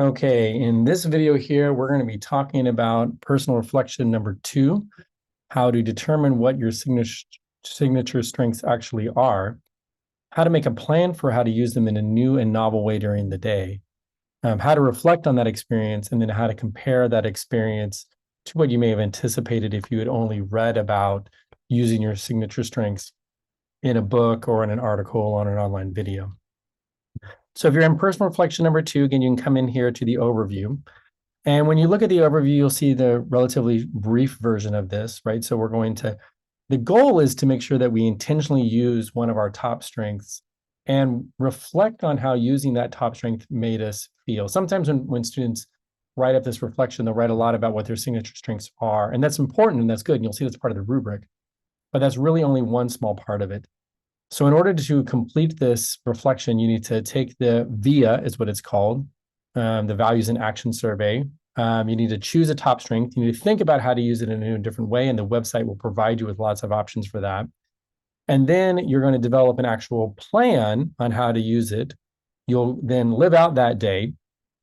Okay, in this video here, we're going to be talking about personal reflection number 2, how to determine what your signature strengths actually are, how to make a plan for how to use them in a new and novel way during the day, how to reflect on that experience, and then how to compare that experience to what you may have anticipated if you had only read about using your signature strengths in a book or in an article or on an online video. So if you're in personal reflection number 2, again, you can come in here to the overview. And when you look at the overview, you'll see the relatively brief version of this, right? So the goal is to make sure that we intentionally use one of our top strengths and reflect on how using that top strength made us feel. Sometimes when students write up this reflection, they'll write a lot about what their signature strengths are. And that's important and that's good. And you'll see that's part of the rubric, but that's really only one small part of it. So in order to complete this reflection, you need to take the VIA, is what it's called, the Values and Action Survey. You need to choose a top strength. You need to think about how to use it in a new and different way, and the website will provide you with lots of options for that. And then you're going to develop an actual plan on how to use it. You'll then live out that day.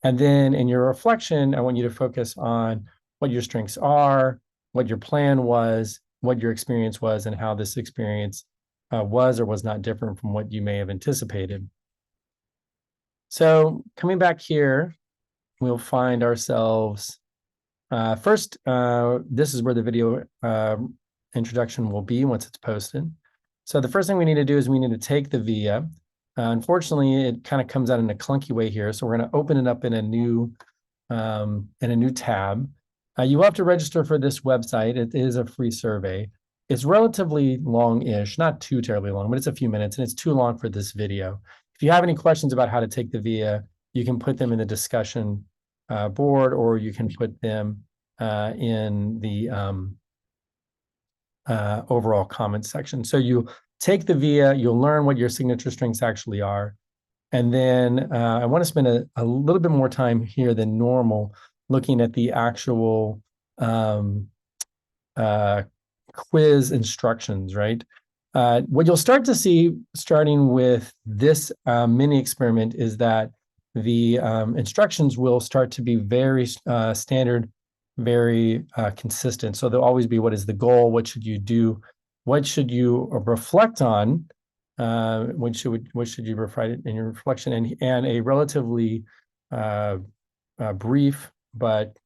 And then in your reflection, I want you to focus on what your strengths are, what your plan was, what your experience was, and how this experience was or was not different from what you may have anticipated. So coming back here, we'll find ourselves first, this is where the video introduction will be once it's posted. So the first thing we need to do is we need to take the VIA. Unfortunately, it kind of comes out in a clunky way here. So we're going to open it up in a new tab. You will have to register for this website. It is a free survey. It's relatively long-ish, not too terribly long, but it's a few minutes, and it's too long for this video. If you have any questions about how to take the VIA, you can put them in the discussion board, or you can put them in the overall comments section. So you take the VIA, you'll learn what your signature strengths actually are. And then I want to spend a little bit more time here than normal looking at the actual quiz instructions, right? What you'll start to see starting with this mini experiment is that the instructions will start to be very standard, very consistent. So there'll always be, what is the goal? What should you do? What should you reflect on? What should you reflect in your reflection? And a relatively brief but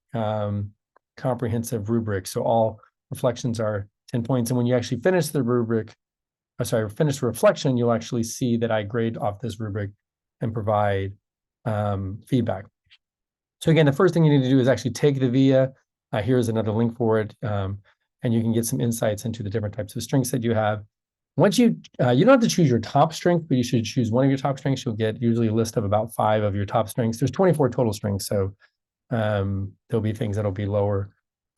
comprehensive rubric. So all reflections are 10 points. And when you actually finish the finish the reflection, you'll actually see that I grade off this rubric and provide feedback. So again, the first thing you need to do is actually take the VIA. Here's another link for it. And you can get some insights into the different types of strengths that you have. Once you don't have to choose your top strength, but you should choose one of your top strengths. You'll get usually a list of about 5 of your top strengths. There's 24 total strengths. So there'll be things that'll be lower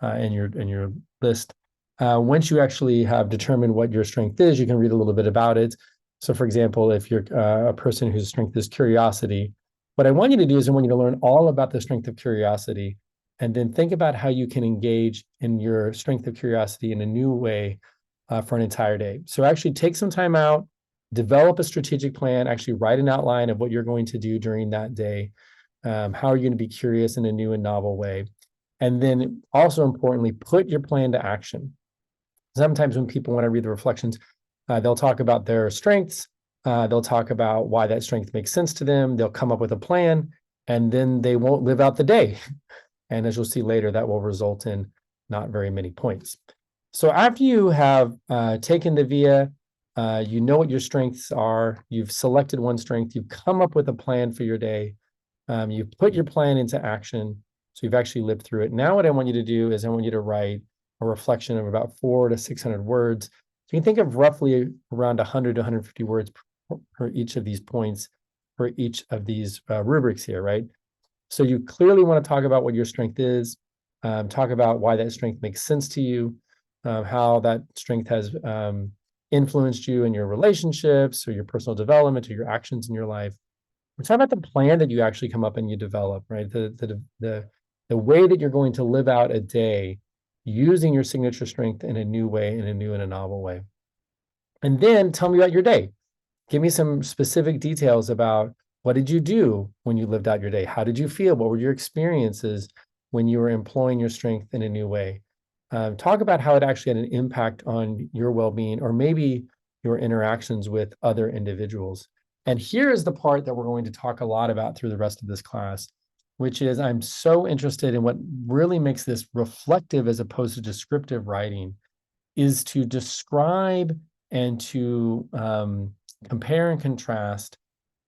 in your list. Once you actually have determined what your strength is, you can read a little bit about it. So for example, if you're a person whose strength is curiosity, what I want you to do is I want you to learn all about the strength of curiosity, and then think about how you can engage in your strength of curiosity in a new way for an entire day. So actually take some time out, develop a strategic plan, actually write an outline of what you're going to do during that day. How are you going to be curious in a new and novel way? And then also importantly, put your plan to action. Sometimes when people want to read the reflections, they'll talk about their strengths. They'll talk about why that strength makes sense to them. They'll come up with a plan, and then they won't live out the day. And as you'll see later, that will result in not very many points. So after you have taken the VIA, you know what your strengths are, you've selected one strength, you've come up with a plan for your day, you've put your plan into action, so you've actually lived through it. Now what I want you to do is I want you to write a reflection of about 400 to 600 words. So you can think of roughly around 100 to 150 words per each of these points, for each of these rubrics here, right? So you clearly want to talk about what your strength is, talk about why that strength makes sense to you, how that strength has influenced you in your relationships or your personal development or your actions in your life. We're talking about the plan that you actually come up and you develop, right? The way that you're going to live out a day using your signature strength in a new way, in a new and a novel way. And then tell me about your day. Give me some specific details about What did you do when you lived out your day? How did you feel? What were your experiences when you were employing your strength in a new way? Talk about how it actually had an impact on your well-being, or maybe your interactions with other individuals. And here is the part that we're going to talk a lot about through the rest of this class, which is I'm so interested in what really makes this reflective as opposed to descriptive writing, is to describe and to compare and contrast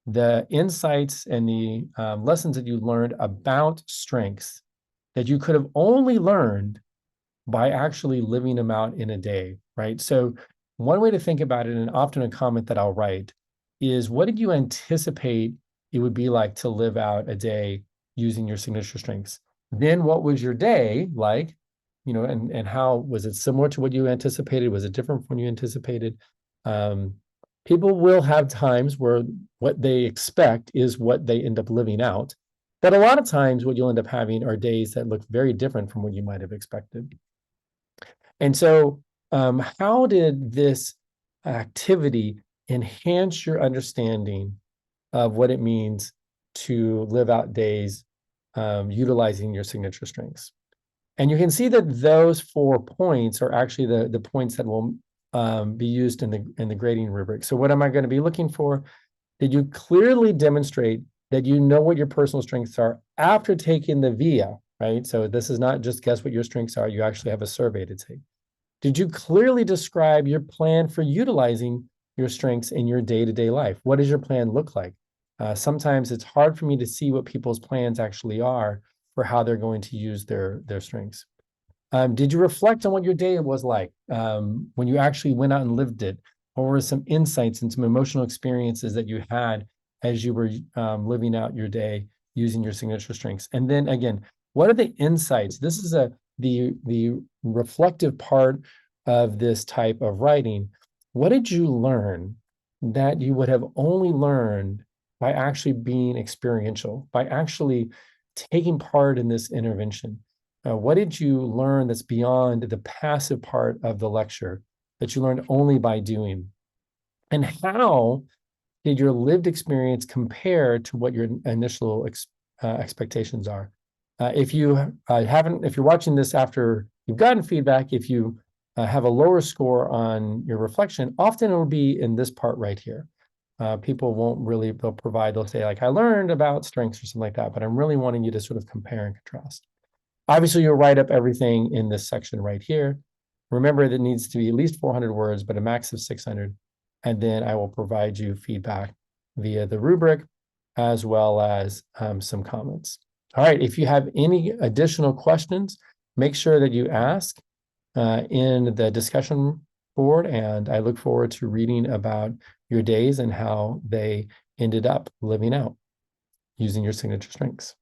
the insights and the lessons that you learned about strengths that you could have only learned by actually living them out in a day, right? So one way to think about it, and often a comment that I'll write, is what did you anticipate it would be like to live out a day using your signature strengths? Then what was your day like? And how was it similar to what you anticipated? Was it different from what you anticipated? People will have times where what they expect is what they end up living out. But a lot of times what you'll end up having are days that look very different from what you might have expected. And so how did this activity enhance your understanding of what it means to live out days utilizing your signature strengths? And you can see that those 4 points are actually the points that will be used in the grading rubric. So what am I going to be looking for? Did you clearly demonstrate that you know what your personal strengths are after taking the VIA, right? So this is not just guess what your strengths are. You actually have a survey to take. Did you clearly describe your plan for utilizing your strengths in your day-to-day life? What does your plan look like? Sometimes it's hard for me to see what people's plans actually are for how they're going to use their strengths. Did you reflect on what your day was like when you actually went out and lived it? Or were some insights and some emotional experiences that you had as you were living out your day using your signature strengths? And then again, what are the insights? This is the reflective part of this type of writing. What did you learn that you would have only learned by actually being experiential, by actually taking part in this intervention? What did you learn that's beyond the passive part of the lecture that you learned only by doing? And how did your lived experience compare to what your initial expectations are? If you if you're watching this after you've gotten feedback, if you have a lower score on your reflection, often it'll be in this part right here. People won't really, they'll say like, I learned about strengths or something like that, but I'm really wanting you to sort of compare and contrast. Obviously, you'll write up everything in this section right here. Remember that it needs to be at least 400 words, but a max of 600. And then I will provide you feedback via the rubric as well as some comments. All right, if you have any additional questions, make sure that you ask in the discussion board, and I look forward to reading about your days and how they ended up living out using your signature strengths.